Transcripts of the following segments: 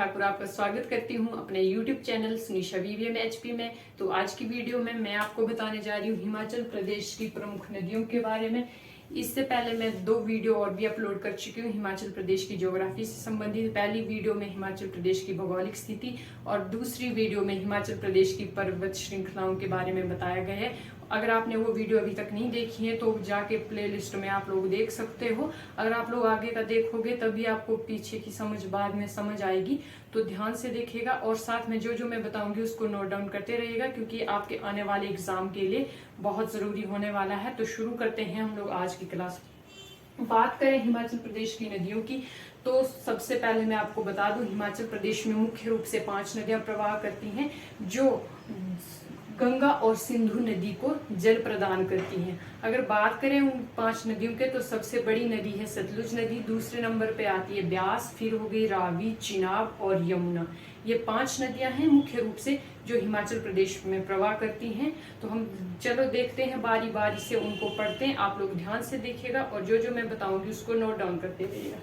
ठाकुर आपका स्वागत करती हूं अपने YouTube channel Sunisha VVM HP में। तो आज की वीडियो में मैं आपको बताने जा रही हूं हिमाचल प्रदेश की प्रमुख नदियों के बारे में। इससे पहले मैं 2 वीडियो और भी अपलोड कर चुकी हूँ हिमाचल प्रदेश की ज्योग्राफी से संबंधित। पहली वीडियो में हिमाचल प्रदेश की भौगोलिक स्थिति और दूसरी वीडियो में हिमाचल प्रदेश की पर्वत श्रृंखलाओं के बारे में बताया गया है। अगर आपने वो वीडियो अभी तक नहीं देखी है तो जाके प्लेलिस्ट में आप लोग देख सकते हो। अगर आप लोग आगे का देखोगे तभी आपको पीछे की समझ बाद में समझ आएगी, तो ध्यान से देखिएगा और साथ में जो जो मैं बताऊंगी उसको नोट डाउन करते रहिएगा, क्योंकि आपके आने वाले एग्जाम के लिए बहुत जरूरी होने वाला है। तो शुरू करते हैं हम लोग आज की क्लास। बात करें हिमाचल प्रदेश की नदियों की, तो सबसे पहले मैं आपको बता दूं हिमाचल प्रदेश में मुख्य रूप से 5 नदियां प्रवाह करती हैं जो गंगा और सिंधु नदी को जल प्रदान करती हैं। अगर बात करें उन 5 नदियों के, तो सबसे बड़ी नदी है सतलुज नदी, दूसरे नंबर पे आती है ब्यास, फिर हो गई रावी, चिनाब और यमुना। ये 5 नदियां हैं मुख्य रूप से जो हिमाचल प्रदेश में प्रवाह करती हैं। तो हम चलो देखते हैं, बारी बारी से उनको पढ़ते हैं। आप लोग ध्यान से देखिएगा और जो जो मैं बताऊंगी उसको नोट डाउन करते रहिएगा।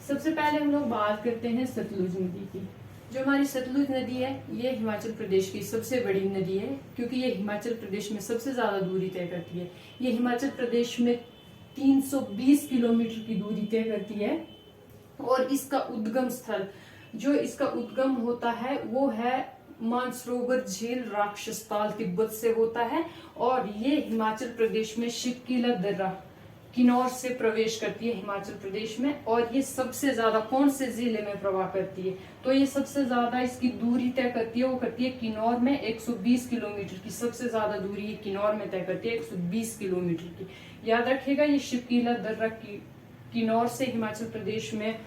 सबसे पहले हम लोग बात करते हैं सतलुज नदी की। जो हमारी सतलुज नदी है ये हिमाचल प्रदेश की सबसे बड़ी नदी है, क्योंकि ये हिमाचल प्रदेश में सबसे ज्यादा दूरी तय करती है। ये हिमाचल प्रदेश में 320 किलोमीटर की दूरी तय करती है और इसका उद्गम स्थल जो इसका उद्गम होता है वो है मानसरोवर झील राक्षसताल तिब्बत से होता है, और ये हिमाचल प्रदेश में शिवकीला दर्रा किन्नौर से प्रवेश करती है हिमाचल प्रदेश में। और ये सबसे ज्यादा कौन से जिले में प्रवाह करती है, तो ये सबसे ज्यादा इसकी दूरी तय करती है वो करती है किन्नौर में 120 किलोमीटर की। सबसे ज्यादा दूरी ये किन्नौर में तय करती है 120 किलोमीटर की। याद रखिएगा, ये शिवकीला दर्रा की किन्नौर से हिमाचल प्रदेश में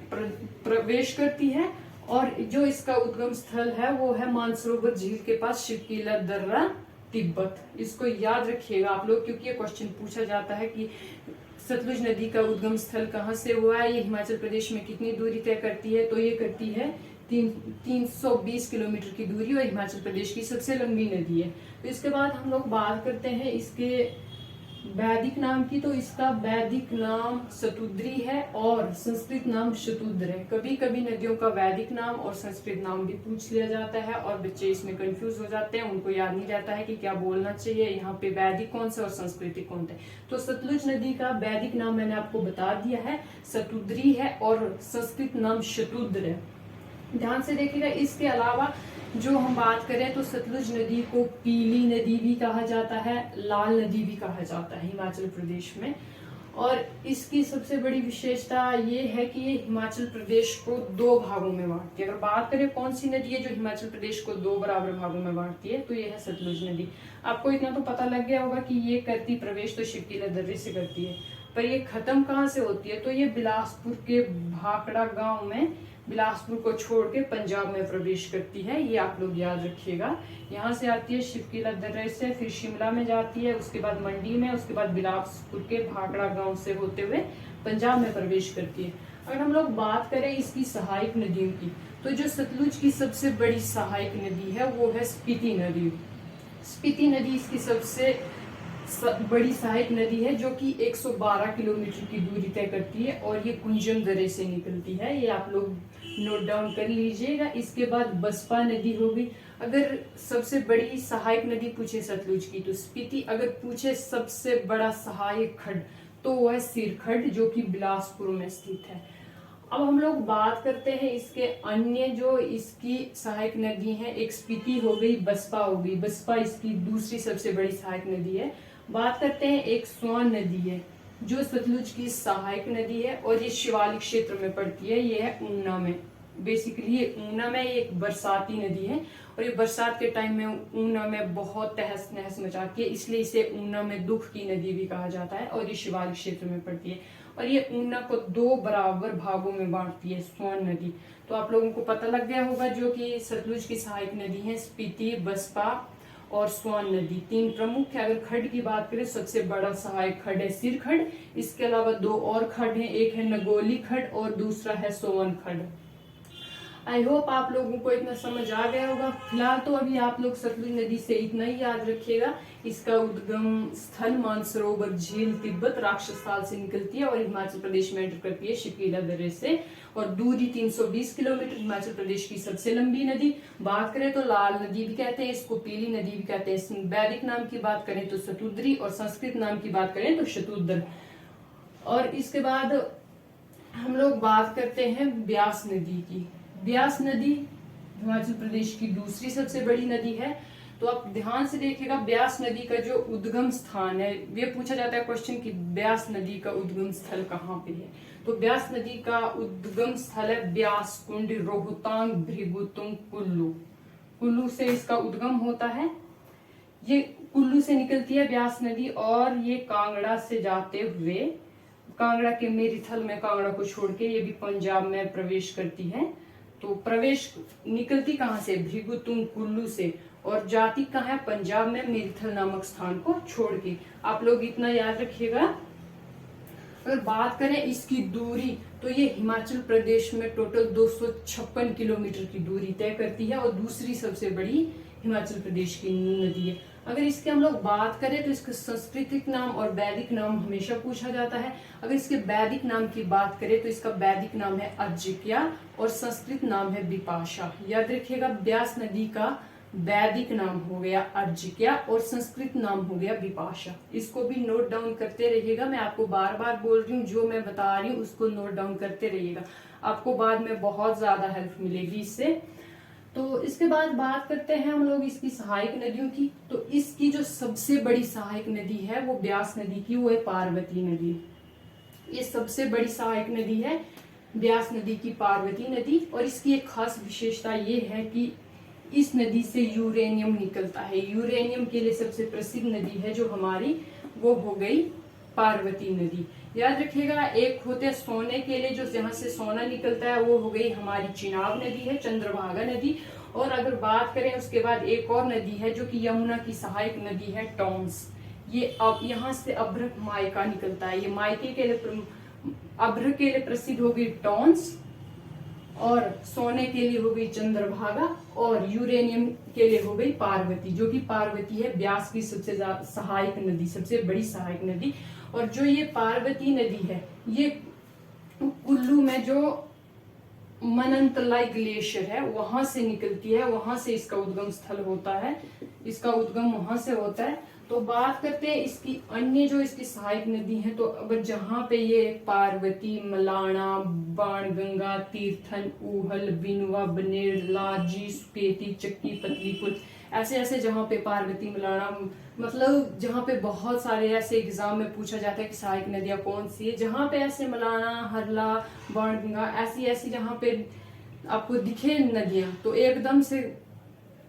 प्रवेश करती है, और जो इसका उद्गम स्थल है वो है मानसरोवर झील के पास शिवकीला दर्रा तिब्बत। इसको याद रखिएगा आप लोग, क्योंकि ये क्वेश्चन पूछा जाता है कि सतलुज नदी का उद्गम स्थल कहाँ से हुआ है, ये हिमाचल प्रदेश में कितनी दूरी तय करती है, तो ये करती है 320 किलोमीटर की दूरी और हिमाचल प्रदेश की सबसे लंबी नदी है। तो इसके बाद हम लोग बात करते हैं इसके वैदिक नाम की। तो इसका वैदिक नाम शतुद्री है और संस्कृत नाम शतुद्र है। कभी कभी नदियों का वैदिक नाम और संस्कृत नाम भी पूछ लिया जाता है और बच्चे इसमें कंफ्यूज हो जाते हैं, उनको याद नहीं रहता है कि क्या बोलना चाहिए, यहाँ पे वैदिक कौन सा और संस्कृतिक कौन सा। तो सतलुज नदी का वैदिक नाम मैंने आपको बता दिया है, शतुद्री है, और संस्कृत नाम शतुद्र है। ध्यान से देखिएगा। इसके अलावा जो हम बात करें तो सतलुज नदी को पीली नदी भी कहा जाता है, लाल नदी भी कहा जाता है हिमाचल प्रदेश में। और इसकी सबसे बड़ी विशेषता ये है कि ये हिमाचल प्रदेश को 2 भागों में बांटती है। अगर बात करें कौन सी नदी है जो हिमाचल प्रदेश को 2 बराबर भागों में बांटती है, तो ये है सतलुज नदी। आपको इतना तो पता लग गया होगा कि ये करती प्रवेश तो शिवकीला दर्रे से करती है, पर ये खत्म कहाँ से होती है, तो ये बिलासपुर के भाखड़ा गांव में बिलासपुर को छोड़ के पंजाब में प्रवेश करती है। ये आप लोग याद रखिएगा। यहाँ से आती है शिवकीला दर्रे से, फिर शिमला में जाती है, उसके बाद मंडी में, उसके बाद बिलासपुर के भाखड़ा गांव से होते हुए पंजाब में प्रवेश करती है। अगर हम लोग बात करें इसकी सहायक नदियों की, तो जो सतलुज की सबसे बड़ी सहायक नदी है वो है स्पीति नदी। स्पीति नदी इसकी सबसे बड़ी सहायक नदी है जो कि 112 किलोमीटर की दूरी तय करती है, और ये कुंजम दर्रे से निकलती है। ये आप लोग नोट डाउन कर लीजिएगा। इसके बाद बसपा नदी होगी। अगर सबसे बड़ी सहायक नदी पूछे सतलुज की तो स्पीति, अगर पूछे सबसे बड़ा सहायक खड्ड तो वो है सिरखड्ड जो कि बिलासपुर में स्थित है। अब हम लोग बात करते हैं इसके अन्य जो इसकी सहायक नदी है। एक स्पीति हो गई, बसपा हो गई। बसपा इसकी दूसरी सबसे बड़ी सहायक नदी है। बात करते हैं एक स्वान नदी है जो सतलुज की सहायक नदी है, और ये शिवालिक क्षेत्र में पड़ती है। ये है ऊना में। बेसिकली ये ऊना में एक बरसाती नदी है, और ये बरसात के टाइम में ऊना में बहुत तहस नहस मचाती है, इसलिए इसे ऊना में दुख की नदी भी कहा जाता है, और ये शिवालिक क्षेत्र में पड़ती है। और ये ऊना को 2 बराबर भागों में बांटती है स्वान नदी। तो आप लोगों को पता लग गया होगा जो कि सतलुज की सहायक नदी है स्पीति, बसपा और स्वान नदी 3 प्रमुख है। अगर खड्ड की बात करें सबसे बड़ा सहायक खड्ड है सिरखड्ड। इसके अलावा 2 और खड्ड हैं, एक है नगोली खड्ड और दूसरा है सोवन खड्ड। आई होप आप लोगों को इतना समझ आ गया होगा। फिलहाल तो अभी आप लोग सतलुज नदी से इतना ही याद रखिएगा, इसका उद्गम स्थल मानसरोवर झील तिब्बत राक्षस ताल से निकलती है और हिमाचल प्रदेश में एंटर करती है शिपकीला दर्रे से, और दूरी 320 किलोमीटर। हिमाचल प्रदेश की सबसे लंबी नदी। बात करें तो लाल नदी भी कहते हैं इसको, पीली नदी भी कहते हैं। वैदिक नाम की बात करें तो शतुद्री, और संस्कृत नाम की बात करें तो शतुद्र। और इसके बाद हम लोग बात करते हैं ब्यास नदी की। ब्यास नदी हिमाचल प्रदेश की दूसरी सबसे बड़ी नदी है। तो आप ध्यान से देखिएगा, ब्यास नदी का जो उद्गम स्थान है, ये पूछा जाता है क्वेश्चन कि ब्यास नदी का उद्गम स्थल कहाँ पे है। तो ब्यास नदी का उद्गम स्थल है ब्यास कुंड, रोहतांग, भृगुतुंग, कुल्लू। कुल्लू से इसका उद्गम होता है। ये कुल्लू से निकलती है ब्यास नदी, और ये कांगड़ा से जाते हुए, कांगड़ा के मेरीथल में कांगड़ा को छोड़ के ये भी पंजाब में प्रवेश करती है। तो प्रवेश निकलती कहाँ से? भृगुतुंग, कुल्लू से, और जाति कहाँ है? पंजाब में मेरीथल नामक स्थान को छोड़ के। आप लोग इतना याद रखिएगा। अगर बात करें इसकी दूरी, तो ये हिमाचल प्रदेश में टोटल 256 किलोमीटर की दूरी तय करती है, और दूसरी सबसे बड़ी हिमाचल प्रदेश की नदी है। अगर इसके हम लोग बात करें तो इसका सांस्कृतिक नाम और वैदिक नाम हमेशा पूछा जाता है। अगर इसके वैदिक नाम की बात करें तो इसका वैदिक नाम है अज्जिक्या, और संस्कृत नाम है विपाशा। याद रखिएगा, ब्यास नदी का वैदिक नाम हो गया अज्जिक्या, और संस्कृत नाम हो गया विपाशा। इसको भी नोट डाउन करते रहिएगा। मैं आपको बार बार बोल रही हूँ, जो मैं बता रही हूँ उसको नोट डाउन करते रहिएगा, आपको बाद में बहुत ज्यादा हेल्प मिलेगी इससे। तो इसके बाद बात करते हैं हम लोग इसकी सहायक नदियों की। तो इसकी जो सबसे बड़ी सहायक नदी है वो ब्यास नदी की, वो है पार्वती नदी। ये सबसे बड़ी सहायक नदी है ब्यास नदी की, पार्वती नदी। और इसकी एक खास विशेषता ये है कि इस नदी से यूरेनियम निकलता है। यूरेनियम के लिए सबसे प्रसिद्ध नदी है जो हमारी, वो हो गई पार्वती नदी। याद रखिएगा, एक होते हैं सोने के लिए, जो जहाँ से सोना निकलता है, वो हो गई हमारी चिनाब नदी है, चंद्रभागा नदी। और अगर बात करें उसके बाद एक और नदी है जो कि यमुना की सहायक नदी है, टॉन्स। ये अब यहाँ से अभ्रक मायका निकलता है। ये मायके के लिए, अभ्रक के लिए प्रसिद्ध हो गई टॉन्स, और सोने के लिए हो गई चंद्रभागा, और यूरेनियम के लिए हो गई पार्वती, जो कि पार्वती है ब्यास की सबसे सहायक नदी, सबसे बड़ी सहायक नदी। और जो ये पार्वती नदी है, ये कुल्लू में जो मनंतलाई ग्लेशियर है वहां से निकलती है, वहां से इसका उद्गम स्थल होता है, इसका उद्गम वहां से होता है। तो बात करते हैं इसकी अन्य जो इसकी सहायक नदी है। तो अगर जहाँ पे ये पार्वती, मलाना, बाणगंगा, तीर्थन, ऊहल, बिनवा, बनेर, लाजी, सुकेती, चक्की, पतलीपुर, ऐसे ऐसे जहाँ पे पार्वती, मलाना, मतलब जहाँ पे बहुत सारे ऐसे एग्जाम में पूछा जाता है कि सहायक नदियां कौन सी है, जहाँ पे ऐसे मलाना, हरला, बाणगंगा, ऐसी ऐसी जहाँ पे आपको दिखे नदियां, तो एकदम से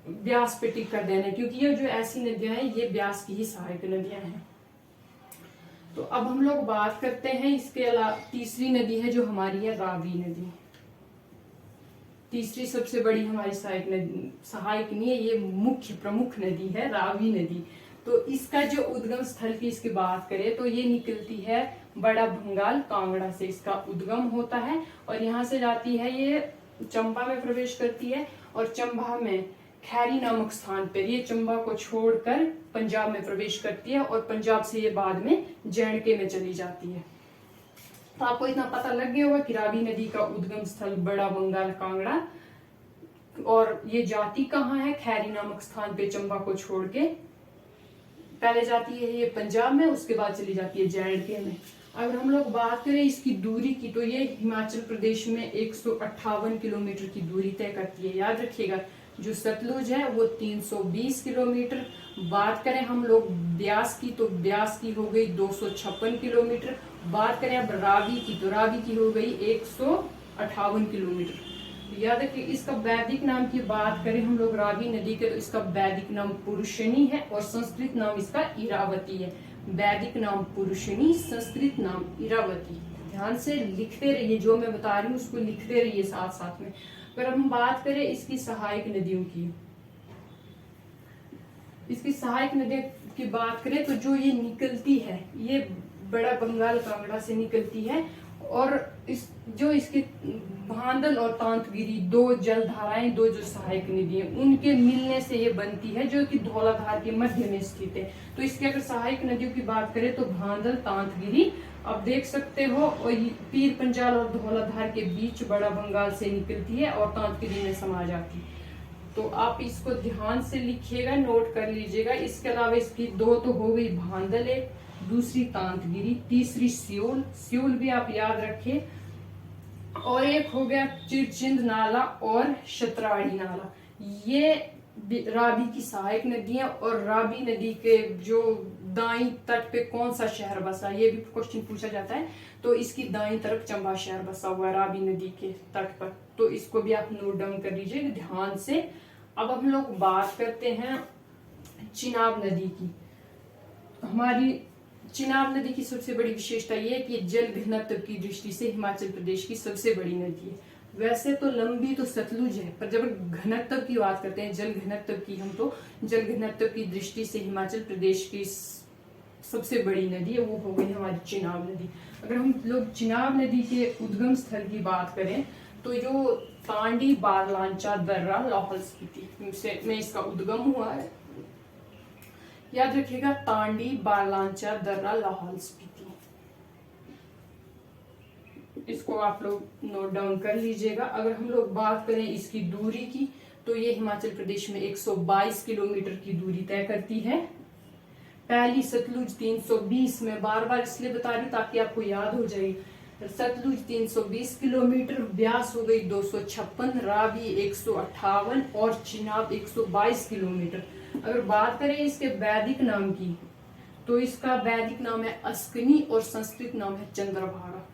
ब्यास पे टिक कर देना, क्योंकि ये जो ऐसी नदियां हैं ये ब्यास की ही सहायक नदियां हैं। तो अब हम लोग बात करते हैं इसके अलावा तीसरी नदी है जो हमारी है रावी नदी। तीसरी सबसे बड़ी हमारी सहायक नदी, सहायक नहीं है, ये मुख्य प्रमुख नदी है रावी नदी। तो इसका जो उद्गम स्थल की इसकी बात करें तो ये निकलती है बड़ा भंगाल, कांगड़ा से इसका उद्गम होता है, और यहाँ से जाती है ये चंबा में प्रवेश करती है, और चंबा में खैरी नामक स्थान पर ये चंबा को छोड़कर पंजाब में प्रवेश करती है, और पंजाब से ये बाद में जे&के में चली जाती है। तो आपको इतना पता लग गया होगा कि रावी नदी का उद्गम स्थल बड़ा बंगाल, कांगड़ा, और ये जाती कहाँ है? खैरी नामक स्थान पे चंबा को छोड़ के पहले जाती है ये पंजाब में, उसके बाद चली जाती है जे&के में। अगर हम लोग बात करें इसकी दूरी की, तो ये हिमाचल प्रदेश में 158 किलोमीटर की दूरी तय करती है। याद रखिएगा, जो सतलुज है वो 320 किलोमीटर। बात करें हम लोग ब्यास की, तो ब्यास की हो गई 256 किलोमीटर। बात करें अब रावी की, तो रावी की हो गई 158 किलोमीटर। याद रखिए, इसका वैदिक नाम की बात करें हम लोग रावी नदी के, तो इसका वैदिक नाम पुरुषनी है, और संस्कृत नाम इसका इरावती है। वैदिक नाम पुरुषनी, संस्कृत नाम इरावती। ध्यान से लिखते रहिए, जो मैं बता रही हूँ उसको लिखते रहिए साथ साथ में। अगर हम बात करें इसकी सहायक नदियों की, इसकी सहायक नदियों की बात करें तो जो ये निकलती है, ये बड़ा बंगाल, कांगड़ा से निकलती है, और इस जो इसके भांदल और तांतगिरी दो जलधाराएं, दो जो सहायक नदी हैं, उनके मिलने से ये बनती है, जो कि धौलाधार के मध्य में स्थित है। तो इसके अगर सहायक नदियों की बात करें तो भांदल, तांतगिरी, आप देख सकते हो, और पीर पंजाल और धौलाधार के बीच बड़ा बंगाल से निकलती है और तांतगिरी में समा जाती है। तो आप इसको ध्यान से लिखिएगा, नोट कर लीजिएगा। इसके अलावा इसकी दो तो हो गई भांदल, एक, दूसरी तांतगिरी, तीसरी सियोल, सियोल भी आप याद रखिए, और एक हो गया चिरचिंद नाला और शतराड़ी नाला। ये रावी की सहायक नदी है। और रावी नदी के जो दाईं तट पे कौन सा शहर बसा, ये भी क्वेश्चन पूछा जाता है। तो इसकी दाईं तरफ चंबा शहर बसा हुआ है रावी नदी के तट पर। तो इसको भी आप नोट डाउन कर लीजिए ध्यान से। अब हम लोग बात करते हैं चिनाब नदी की। हमारी चिनाब नदी की सबसे बड़ी विशेषता ये है कि जल घनत्व की दृष्टि से हिमाचल प्रदेश की सबसे बड़ी नदी है। वैसे तो लंबी तो सतलुज है, पर जब घनत्व की बात करते हैं, जल घनत्व की, हम तो जल घनत्व की दृष्टि से हिमाचल प्रदेश की सबसे बड़ी नदी है, वो हो गई हमारी चिनाब नदी। अगर हम लोग चिनाब नदी के उद्गम स्थल की बात करें तो जो तांडी बारलांचा दर्रा लाहौल स्पीति में इसका उद्गम हुआ है। याद रखिएगा, तांडी बारलांचा दर्रा लाहौल स्पीति, इसको आप लोग नोट डाउन कर लीजिएगा। अगर हम लोग बात करें इसकी दूरी की तो ये हिमाचल प्रदेश में 122 किलोमीटर की दूरी तय करती है। पहली सतलुज 320 में, बार बार इसलिए बता रही ताकि आपको याद हो जाए। सतलुज 320 किलोमीटर, ब्यास हो गई 256, रावी 158 और चिनाब 122 किलोमीटर। अगर बात करें इसके वैदिक नाम की तो इसका वैदिक नाम है अस्कनी और संस्कृत नाम है चंद्रभागा।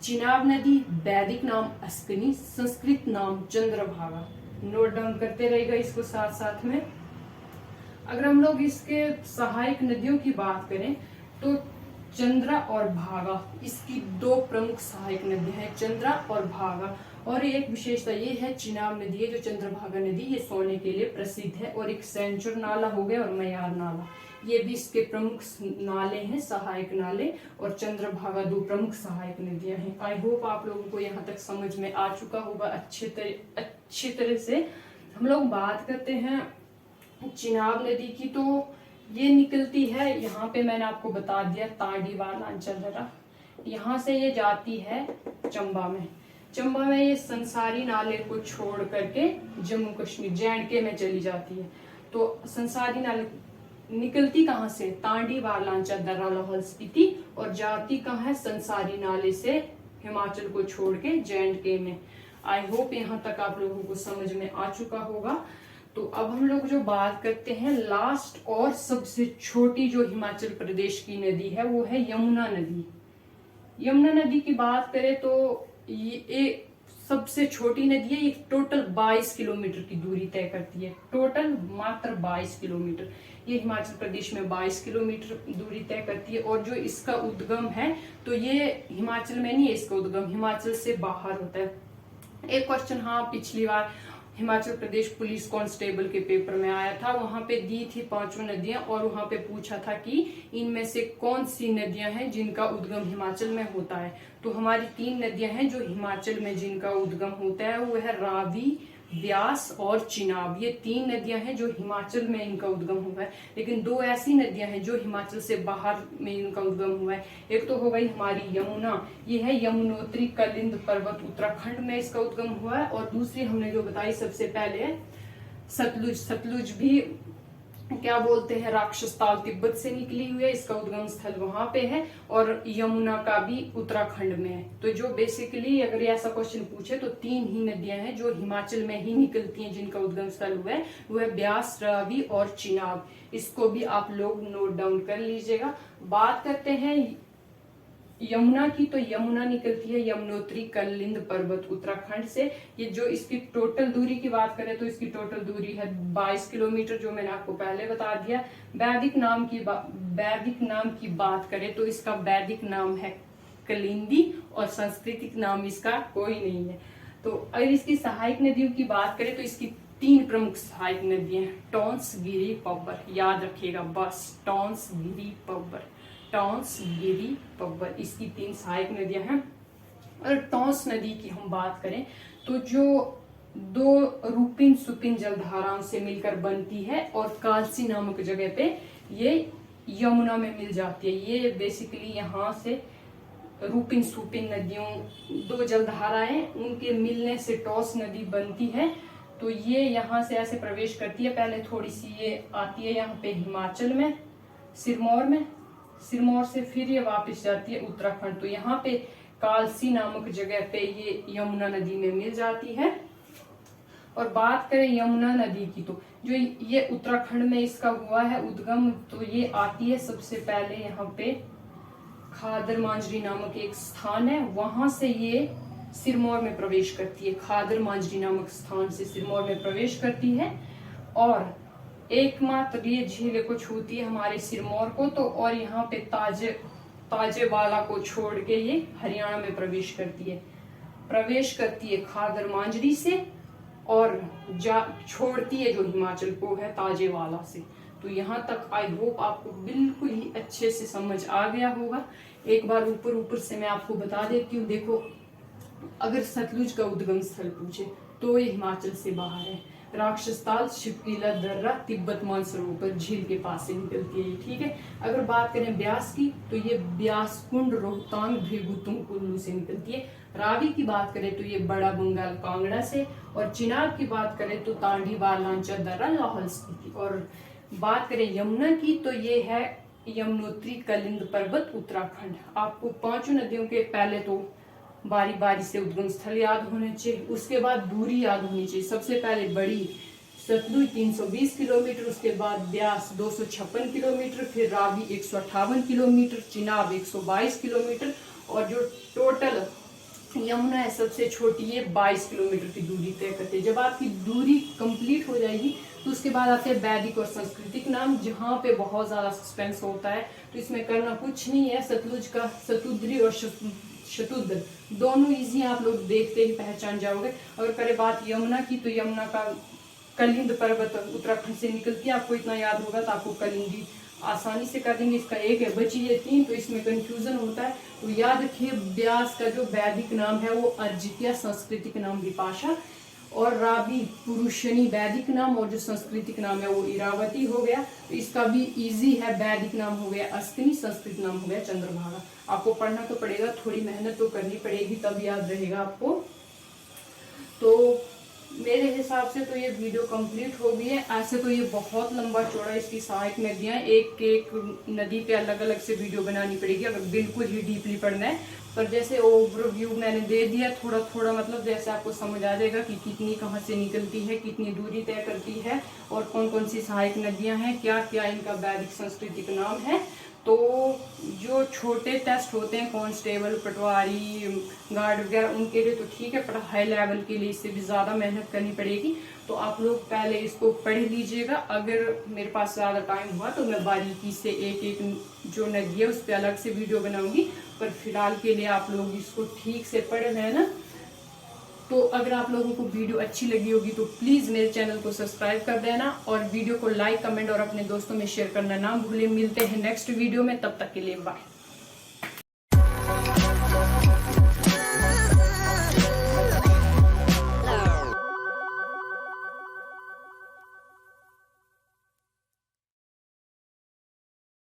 चिनाब नदी वैदिक नाम अस्कनी, संस्कृत नाम चंद्रभागा। नोट डाउन करते रहेगा इसको साथ साथ में। अगर हम लोग इसके सहायक नदियों की बात करें तो चंद्रा और भागा इसकी दो प्रमुख सहायक नदियां हैं, चंद्रा और भागा। और एक विशेषता ये है चिनाब नदी है जो चंद्रभागा नदी, ये सोने के लिए प्रसिद्ध है। और एक सेंचुर नाला हो गया और मयार नाला, ये भी इसके प्रमुख नाले हैं, सहायक नाले। और चंद्रभागा दो प्रमुख सहायक नदियां हैं। आई होप आप लोगों को यहाँ तक समझ में आ चुका होगा अच्छी तरह से। हम लोग बात करते हैं चिनाब नदी की, तो ये निकलती है, यहाँ पे मैंने आपको बता दिया, तांडी बारलांचा दर्रा, यहाँ से ये जाती है चंबा में। चंबा में ये संसारी नाले को छोड़ करके जम्मू कश्मीर JNK में चली जाती है। तो संसारी नाले निकलती कहाँ से, तांडी बारलांचा दर्रा लाहौल स्पीति, और जाती कहाँ है, संसारी नाले से हिमाचल को छोड़ के JNK में। आई होप यहाँ तक आप लोगों को समझ में आ चुका होगा। तो अब हम लोग जो बात करते हैं लास्ट और सबसे छोटी जो हिमाचल प्रदेश की नदी है वो है यमुना नदी। यमुना नदी की बात करें तो ये सबसे छोटी नदी है। ये टोटल 22 किलोमीटर की दूरी तय करती है, टोटल मात्र 22 किलोमीटर। ये हिमाचल प्रदेश में 22 किलोमीटर दूरी तय करती है। और जो इसका उद्गम है तो ये हिमाचल में नहीं है, इसका उद्गम हिमाचल से बाहर होता है। एक क्वेश्चन हाँ पिछली बार हिमाचल प्रदेश पुलिस कांस्टेबल के पेपर में आया था, वहां पे दी थी 5 नदियां और वहां पे पूछा था कि इनमें से कौन सी नदियां हैं जिनका उद्गम हिमाचल में होता है। तो हमारी 3 नदियां हैं जो हिमाचल में जिनका उद्गम होता है, वो है रावी, ब्यास और चिनाब। ये 3 नदियां हैं जो हिमाचल में इनका उद्गम हुआ है। लेकिन 2 ऐसी नदियां हैं जो हिमाचल से बाहर में इनका उद्गम हुआ है। एक तो हो गई हमारी यमुना, ये है यमुनोत्री कलिंद पर्वत, उत्तराखंड में इसका उद्गम हुआ है। और दूसरी हमने जो बताई सबसे पहले सतलुज। सतलुज भी क्या बोलते हैं, राक्षस ताल तिब्बत से निकली हुई है, इसका उद्गम स्थल वहां पे है। और यमुना का भी उत्तराखंड में है। तो जो बेसिकली अगर ऐसा क्वेश्चन पूछे तो 3 ही नदियां हैं जो हिमाचल में ही निकलती हैं जिनका उद्गम स्थल हुआ है, वो है ब्यास, रावी और चिनाब। इसको भी आप लोग नोट डाउन कर लीजिएगा। बात करते हैं यमुना की, तो यमुना निकलती है यमुनोत्री कलिंद पर्वत उत्तराखंड से। ये जो इसकी टोटल दूरी की बात करें तो इसकी टोटल दूरी है 22 किलोमीटर, जो मैंने आपको पहले बता दिया। वैदिक नाम की बात करें तो इसका वैदिक नाम है कलिंदी और सांस्कृतिक नाम इसका कोई नहीं है। तो अगर इसकी सहायक नदियों की बात करें तो इसकी 3 प्रमुख सहायक नदियां हैं, टॉन्स, गिरी, पब्बर। याद रखिएगा बस, टॉन्स, गिरी, पब्बर, टॉन्स, गिरी, पब्बर, इसकी 3 सहायक नदियां हैं। और टॉन्स नदी की हम बात करें तो जो दो रूपिन सुपिन जलधाराओं से मिलकर बनती है और कालसी नामक जगह पे ये यमुना में मिल जाती है। ये बेसिकली यहाँ से रूपिन सुपिन नदियों, दो जलधाराएं, उनके मिलने से टॉस नदी बनती है। तो ये यहाँ से ऐसे प्रवेश करती है, पहले थोड़ी सी ये आती है यहाँ पे हिमाचल में, सिरमौर में, सिरमौर से फिर ये वापस जाती है उत्तराखंड। तो यहाँ पे कालसी नामक जगह पे ये यमुना नदी में मिल जाती है। और बात करें यमुना नदी की तो जो ये उत्तराखंड में इसका हुआ है उद्गम, तो ये आती है सबसे पहले यहाँ पे खादर मांजरी नामक एक स्थान है, वहां से ये सिरमौर में प्रवेश करती है। खादर मांजरी नामक स्थान से सिरमौर में प्रवेश करती है और एकमात्र ये झील को छूती है हमारे सिरमौर को तो, और यहाँ पे ताजेवाला को छोड़ के ये हरियाणा में प्रवेश करती है खादर मांजरी से, और छोड़ती है जो हिमाचल को है ताजेवाला से। तो यहाँ तक आई होप आपको बिल्कुल ही अच्छे से समझ आ गया होगा। एक बार ऊपर से मैं आपको बता देती हूँ। देखो, अगर सतलुज का उद्गम स्थल पूछे तो ये हिमाचल से बाहर है, राक्षसताल, शिवकीला दर्रा, तिब्बत मानसरोवर झील के पास से निकलती है, ठीक है। अगर बात करें ब्यास की तो ये ब्यास कुंड, रोहतांग, भृगुतुम कुल्लू से निकलती है। रावी की बात करें तो ये बड़ा बंगाल, कांगड़ा से, और चिनाब की बात करें तो तांडी, बालांचा दर्रा, लाहौल स्पीति। और बात करें यमुना की तो ये है यमुनोत्री, कलिंद पर्वत, उत्तराखंड। आपको पांचों नदियों के पहले तो बारी बारी से उद्गम स्थल याद होने चाहिए, उसके बाद दूरी याद होनी चाहिए। सबसे पहले बड़ी सतलुज 320 किलोमीटर, उसके बाद ब्यास 256 किलोमीटर, फिर रावी 158 किलोमीटर, चिनाब 122 किलोमीटर, और जो टोटल यमुना है सबसे छोटी, ये 22 किलोमीटर की दूरी तय करती है। जब आपकी दूरी कंप्लीट हो जाएगी तो उसके बाद आते हैं वैदिक और सांस्कृतिक नाम, जहाँ पे बहुत ज्यादा सस्पेंस होता है। तो इसमें करना कुछ नहीं है। सतलुज का सतुद्री और शतुद्र दोनों इजी, आप लोग देखते ही पहचान जाओगे। अगर करें बात यमुना की तो यमुना का कलिंद पर्वत उत्तराखंड से निकलती है। आपको इतना याद होगा तो आपको कलिंदी आसानी से कर देंगे। इसका एक है, बची है 3, तो इसमें कंफ्यूजन होता है। तो याद रखिए, ब्यास का जो वैदिक नाम है वो अर्जितिया, सांस्कृतिक नाम विपाशा, और रावी पुरुषनी वैदिक नाम, और जो सांस्कृतिक नाम है वो इरावती हो गया। तो इसका भी इजी है, वैदिक नाम हो गया अस्तिनी, संस्कृत नाम हो गया चंद्रभागा। आपको पढ़ना तो पड़ेगा, थोड़ी मेहनत तो करनी पड़ेगी, तब याद रहेगा आपको। तो मेरे हिसाब से तो ये वीडियो कंप्लीट हो गई है। ऐसे तो ये बहुत लंबा चौड़ा इसकी सहायक नदियां, एक एक नदी पे अलग अलग से वीडियो बनानी पड़ेगी अगर बिल्कुल ही डीपली पढ़ना है। पर जैसे ओवरव्यू मैंने दे दिया थोड़ा थोड़ा, मतलब जैसे आपको समझ आ जाएगा कि कितनी कहाँ से निकलती है, कितनी दूरी तय करती है, और कौन कौन सी सहायक नदियां हैं, क्या क्या इनका वैदिक सांस्कृतिक नाम है। तो जो छोटे टेस्ट होते हैं, कांस्टेबल, पटवारी, गार्ड वगैरह, उनके लिए तो ठीक है, पर हाई लेवल के लिए इससे भी ज़्यादा मेहनत करनी पड़ेगी। तो आप लोग पहले इसको पढ़ लीजिएगा। अगर मेरे पास ज़्यादा टाइम हुआ तो मैं बारीकी से एक एक जो नदी है उस पर अलग से वीडियो बनाऊंगी, पर फिलहाल के लिए आप लोग इसको ठीक से पढ़ लेना। तो अगर आप लोगों को वीडियो अच्छी लगी होगी तो प्लीज़ मेरे चैनल को सब्सक्राइब कर देना, और वीडियो को लाइक, कमेंट और अपने दोस्तों में शेयर करना ना भूलें। मिलते हैं नेक्स्ट वीडियो में, तब तक के लिए बाय।